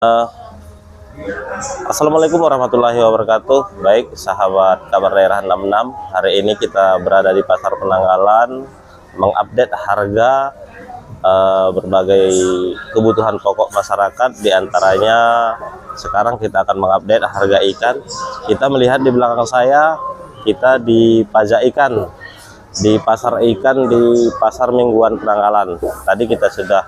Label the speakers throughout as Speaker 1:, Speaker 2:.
Speaker 1: Eh, Assalamualaikum warahmatullahi wabarakatuh. Baik sahabat kabar daerah 66, hari ini kita berada di Pasar Penanggalan mengupdate harga berbagai kebutuhan pokok masyarakat. Diantaranya sekarang kita akan mengupdate harga ikan. Kita melihat di belakang saya, kita di pajak ikan, di pasar ikan di Pasar Mingguan Penanggalan. Tadi kita sudah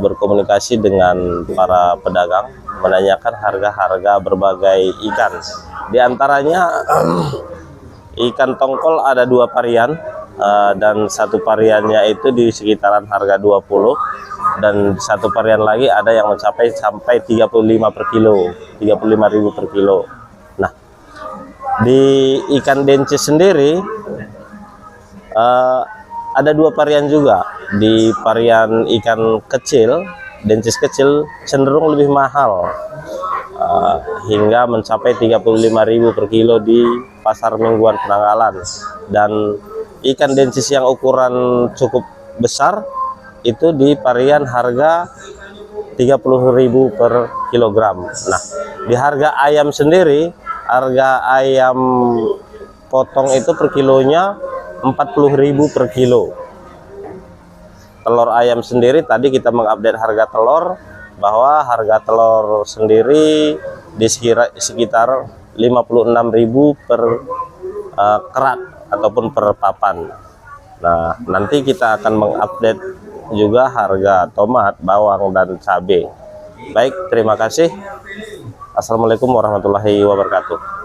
Speaker 1: berkomunikasi dengan para pedagang, menanyakan harga-harga berbagai ikan. Di antaranya ikan tongkol ada 2 varian, dan satu variannya itu di sekitaran harga 20, dan satu varian lagi ada yang mencapai sampai 35 per kilo, 35.000 per kilo. Nah, di ikan dencis sendiri ada 2 varian juga. Di varian ikan kecil, dencis kecil cenderung lebih mahal, hingga mencapai 35.000 per kilo di Pasar Mingguan Penanggalan. Dan ikan dencis yang ukuran cukup besar itu di varian harga 30.000 per kilogram. Nah, di harga ayam sendiri, harga ayam potong itu per kilonya 40.000 per kilo. Telur ayam sendiri tadi kita mengupdate harga telur, bahwa harga telur sendiri di sekitar 56.000 per kerat ataupun per papan. Nah, nanti kita akan mengupdate juga harga tomat, bawang, dan cabai. Baik, terima kasih. Assalamualaikum warahmatullahi wabarakatuh.